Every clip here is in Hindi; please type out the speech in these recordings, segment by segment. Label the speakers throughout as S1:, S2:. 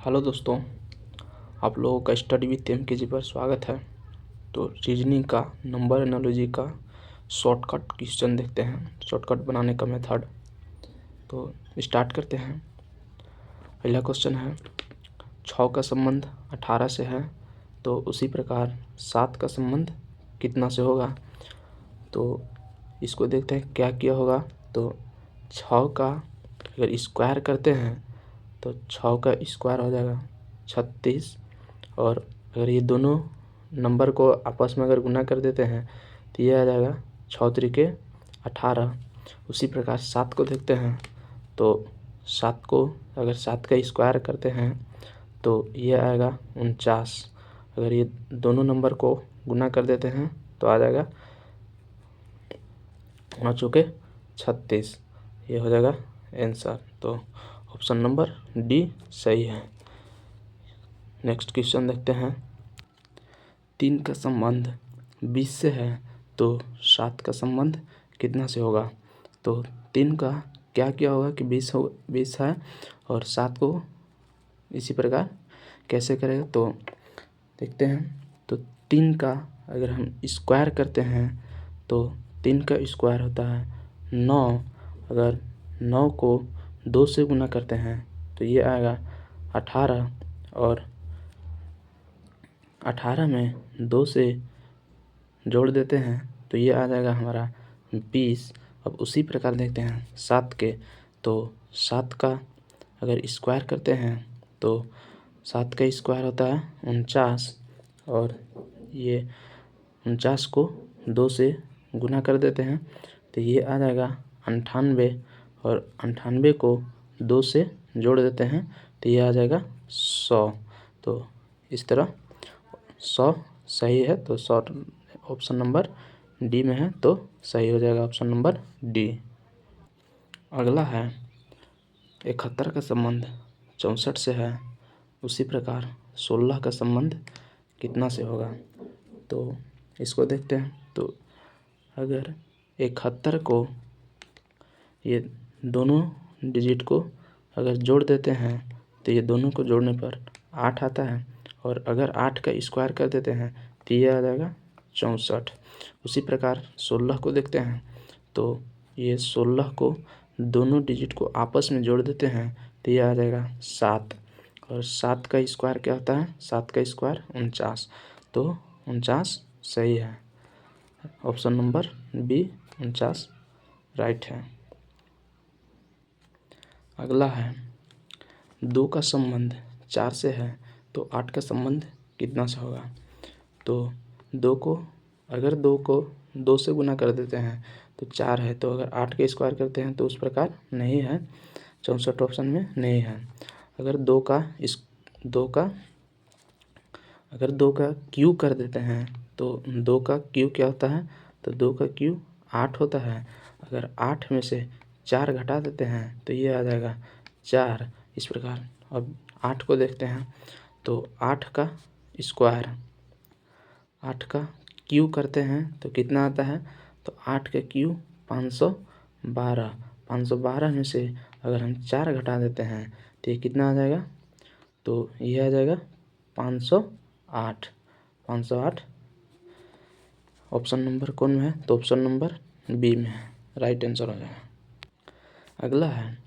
S1: हेलो दोस्तों, आप लोगों का स्टडी विथ एमकेजी पर स्वागत है। तो रीजनिंग का नंबर एनालॉजी का शॉर्टकट क्वेश्चन देखते हैं, शॉर्टकट बनाने का मेथड। तो स्टार्ट करते हैं। पहला क्वेश्चन है 6 का संबंध 18 से है, तो उसी प्रकार 7 का संबंध कितना से होगा। तो इसको देखते हैं क्या किया होगा। तो 6 का अगर स्क्वायर करते हैं तो 6 का स्क्वायर हो जाएगा 36, और अगर ये दोनों नंबर को आपस में अगर गुना कर देते हैं तो ये आ जाएगा 6 त्रिके 18। उसी प्रकार 7 को देखते हैं। तो 7 को अगर 7 का स्क्वायर करते हैं तो ये आएगा 49। अगर ये दोनों नंबर को गुना कर देते हैं तो आ जाएगा 9 चौके 36। ये हो जाएगा आंसर। तो ऑप्शन नंबर डी सही है। नेक्स्ट क्वेश्चन देखते हैं। 3 का संबंध 20 से है, तो 7 का संबंध कितना से होगा। तो 3 का क्या किया होगा कि 20 है, और 7 को इसी प्रकार कैसे करेगा तो देखते हैं। तो 3 का अगर हम स्क्वायर करते हैं तो 3 का स्क्वायर होता है 9। अगर 9 को 2 से गुना करते हैं तो ये आएगा 18, और 18 में 2 से जोड़ देते हैं तो ये आ जाएगा हमारा 20। अब उसी प्रकार देखते हैं 7 के। तो 7 का अगर स्क्वायर करते हैं तो 7 का स्क्वायर होता है 49, और ये 49 को 2 से गुना कर देते हैं तो ये आ जाएगा 98, और 98 को 2 से जोड़ देते हैं तो ये आ जाएगा 100। तो इस तरह 100 सही है। तो 100 ऑप्शन नंबर डी में है, तो सही हो जाएगा ऑप्शन नंबर डी। अगला है 71 का संबंध 64 से है, उसी प्रकार 16 का संबंध कितना से होगा। तो इसको देखते हैं। तो अगर 71 को ये दोनों डिजिट को अगर जोड़ देते हैं तो ये दोनों को जोड़ने पर 8 आता है, और अगर 8 का स्क्वायर कर देते हैं तो ये आ जाएगा 64। उसी प्रकार 16 को देखते हैं। तो ये 16 को दोनों डिजिट को आपस में जोड़ देते हैं तो ये आ जाएगा 7, और 7 का स्क्वायर क्या होता है, 7 का स्क्वायर 49। तो 49 सही है। ऑप्शन नंबर बी 49 राइट है। अगला है 2 का संबंध 4 से है, तो 8 का संबंध कितना से होगा। तो 2 को अगर 2 को 2 से गुना कर देते हैं तो 4 है, तो अगर 8 का स्क्वायर करते हैं तो उस प्रकार नहीं है, 64 ऑप्शन में नहीं है। अगर 2 का क्यू कर देते हैं तो 2 का क्यू क्या होता है, तो 2 का क्यू 8 होता है। अगर 8 में से 4 घटा देते हैं तो ये आ जाएगा 4। इस प्रकार अब 8 को देखते हैं। तो 8 का स्क्वायर 8 का क्यू करते हैं तो कितना आता है, तो 8 का क्यू 512। 512 में से अगर हम 4 घटा देते हैं तो ये कितना आ जाएगा, तो ये आ जाएगा 508। 508 ऑप्शन नंबर कौन में है, तो ऑप्शन नंबर बी में है, राइट आंसर हो जाएगा। अगला है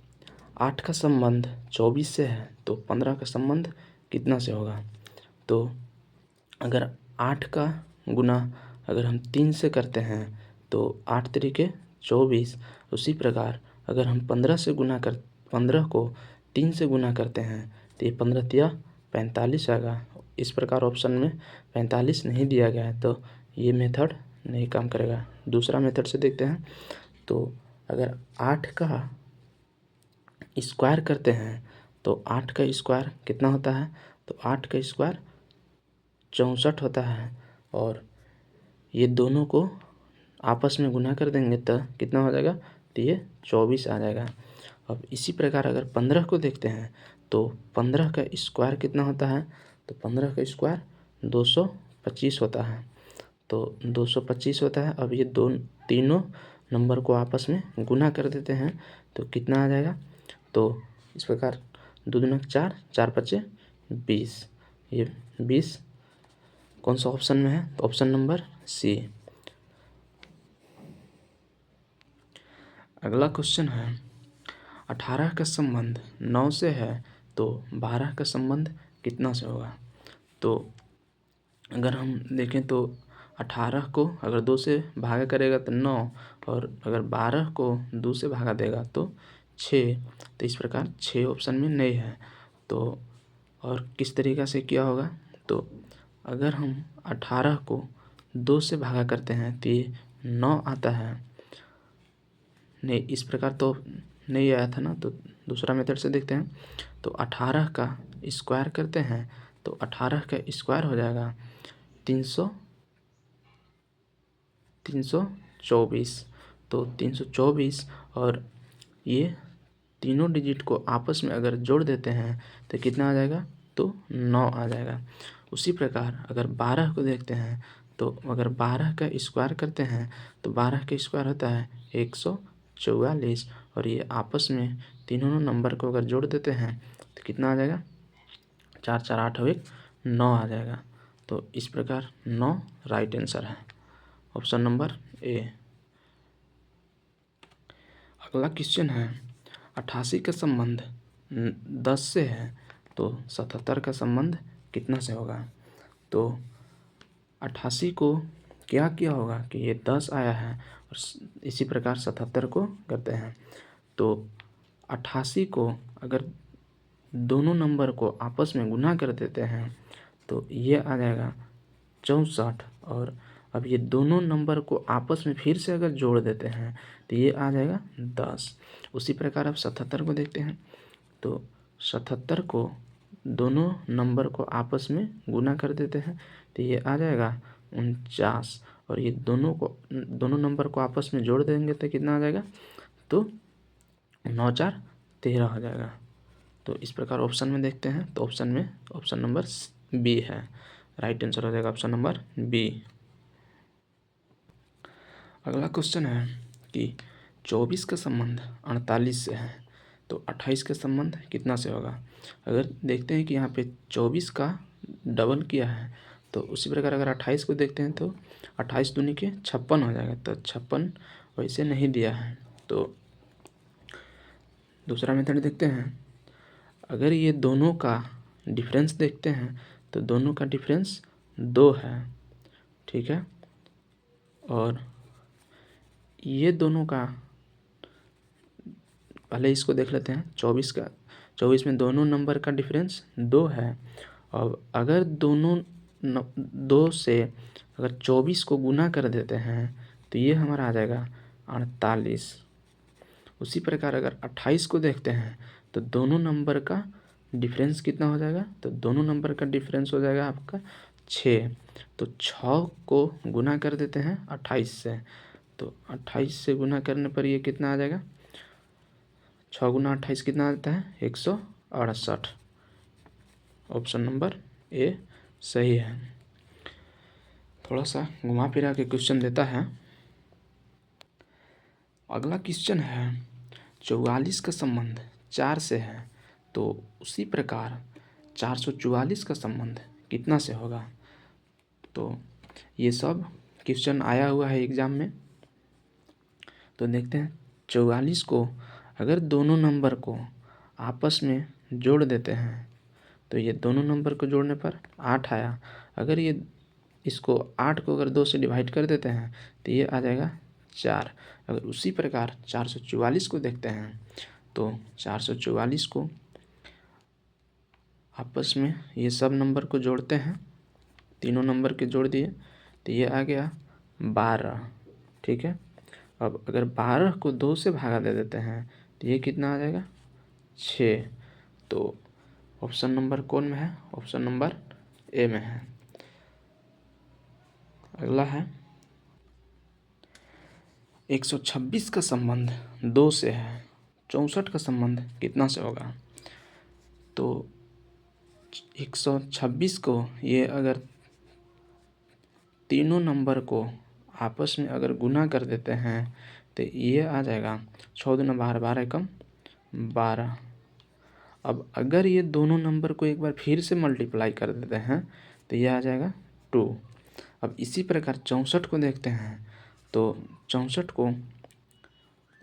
S1: 8 का संबंध 24 से है, तो 15 का संबंध कितना से होगा। तो अगर 8 का गुना अगर हम 3 से करते हैं तो 8 तरीके 24। उसी प्रकार अगर हम 15 को 3 से गुना करते हैं तो ये 15 तिया 45 आएगा। इस प्रकार ऑप्शन में 45 नहीं दिया गया है, तो ये मेथड नहीं काम करेगा। दूसरा मेथड से देखते हैं। तो अगर 8 का स्क्वायर करते हैं तो 8 का स्क्वायर कितना होता है, तो 8 का स्क्वायर 64 होता है, और ये दोनों को आपस में गुना कर देंगे तो कितना हो जाएगा, तो ये 24 आ जाएगा। अब इसी प्रकार अगर 15 को देखते हैं तो 15 का स्क्वायर कितना होता है, तो 15 का स्क्वायर 225 होता है। तो 225 होता है। अब ये तीनों नंबर को आपस में गुना कर देते हैं तो कितना आ जाएगा, तो इस प्रकार 2 दूना 4, 4 पचे 20। ये 20 कौन सा ऑप्शन में है? तो ऑप्शन नंबर सी। अगला क्वेश्चन है 18 का संबंध 9 से है तो 12 का संबंध कितना से होगा? तो अगर हम देखें तो 18 को अगर 2 से भागा करेगा तो 9, और अगर 12 को 2 से भागा देगा तो 6। तो इस प्रकार 6 ऑप्शन में नहीं है। तो और किस तरीक़ा से किया होगा? तो अगर हम 18 को 2 से भागा करते हैं तो ये 9 आता है। नहीं, इस प्रकार तो नहीं आया था ना, तो दूसरा मेथड से देखते हैं। तो 18 का स्क्वायर करते हैं तो 18 का स्क्वायर हो जाएगा 324। तो 324, और ये तीनों डिजिट को आपस में अगर जोड़ देते हैं तो कितना आ जाएगा? तो 9 आ जाएगा। उसी प्रकार अगर 12 को देखते हैं तो अगर 12 का स्क्वायर करते हैं तो 12 का स्क्वायर होता है 144, और ये आपस में तीनों नंबर को अगर जोड़ देते हैं तो कितना आ जाएगा? 4 4 8 और 1 9 आ जाएगा। तो इस प्रकार 9 राइट आंसर है, ऑप्शन नंबर ए। अगला क्वेश्चन है 88 का संबंध 10 से है तो 77 का संबंध कितना से होगा? तो 88 को क्या किया होगा कि ये 10 आया है, और इसी प्रकार 77 को करते हैं। तो 88 को अगर दोनों नंबर को आपस में गुना कर देते हैं तो ये आ जाएगा 64, और अब ये दोनों नंबर को आपस में फिर से अगर जोड़ देते हैं तो ये आ जाएगा 10। उसी प्रकार अब 77 को देखते हैं। तो 77 को दोनों नंबर को आपस में गुना कर देते हैं तो ये आ जाएगा 49, और ये दोनों नंबर को आपस में जोड़ देंगे तो कितना आ जाएगा? तो 9 4 13 हो जाएगा। तो इस प्रकार ऑप्शन में देखते हैं तो ऑप्शन नंबर बी है, राइट आंसर हो जाएगा ऑप्शन नंबर बी। अगला क्वेश्चन है कि 24 का संबंध 48 से है तो 28 का संबंध कितना से होगा? अगर देखते हैं कि यहाँ पे 24 का डबल किया है तो उसी प्रकार अगर 28 को देखते हैं तो 28 दूनी के 56 हो जाएगा। तो 56 वैसे नहीं दिया है, तो दूसरा मेथड देखते हैं। अगर ये दोनों का डिफरेंस देखते हैं तो दोनों का डिफरेंस 2 है, ठीक है, और ये दोनों का पहले इसको देख लेते हैं। 24 में दोनों नंबर का डिफरेंस 2 है, और अगर दोनों 2 से अगर 24 को गुना कर देते हैं तो ये हमारा आ जाएगा 48। उसी प्रकार अगर 28 को देखते हैं तो दोनों नंबर का डिफरेंस कितना हो जाएगा? तो दोनों नंबर का डिफरेंस हो जाएगा आपका 6। तो 6 को गुना कर देते हैं 28 से, तो 28 से गुना करने पर ये कितना आ जाएगा? 6 गुना 28 कितना आता है? 168। ऑप्शन नंबर ए सही है। थोड़ा सा घुमा फिरा के क्वेश्चन देता है। अगला क्वेश्चन है 44 का संबंध 4 से है तो उसी प्रकार 444 का संबंध कितना से होगा? तो ये सब क्वेश्चन आया हुआ है एग्ज़ाम में। तो देखते हैं 44 को अगर दोनों नंबर को आपस में जोड़ देते हैं तो ये दोनों नंबर को जोड़ने पर 8 आया। अगर ये इसको 8 को अगर 2 से डिवाइड कर देते हैं तो ये आ जाएगा 4। अगर उसी प्रकार 444 को देखते हैं तो 444 को आपस में ये सब नंबर को जोड़ते हैं, तीनों नंबर के जोड़ दिए तो ये आ गया 12, ठीक है। अब अगर 12 को 2 से भागा दे देते हैं तो ये कितना आ जाएगा? 6। तो ऑप्शन नंबर कौन में है? ऑप्शन नंबर ए में है। अगला है 126 का संबंध 2 से है, 64 का संबंध कितना से होगा? तो 126 को ये अगर तीनों नंबर को आपस में अगर गुना कर देते हैं तो ये आ जाएगा 6 दूना 12, 12 एकम 12, अब अगर ये दोनों नंबर को एक बार फिर से मल्टीप्लाई कर देते हैं तो ये आ जाएगा 2। अब इसी प्रकार 64 को देखते हैं, तो 64 को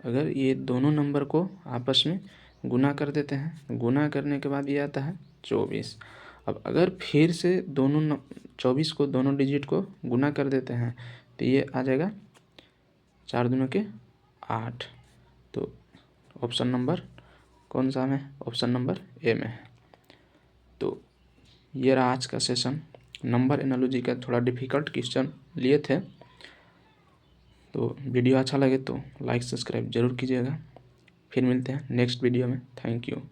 S1: अगर ये दोनों नंबर को आपस में गुना कर देते हैं, गुना करने के बाद ये आता है 24। अब अगर फिर से 24 को दोनों डिजिट को गुना कर देते हैं तो ये आ जाएगा 4 दूनी के 8। तो ऑप्शन नंबर कौन सा में? ऑप्शन नंबर ए में है। तो ये रहा आज का सेशन। नंबर एनालॉजी का थोड़ा डिफ़िकल्ट क्वेश्चन लिए थे। तो वीडियो अच्छा लगे तो लाइक सब्सक्राइब जरूर कीजिएगा। फिर मिलते हैं नेक्स्ट वीडियो में। Thank you.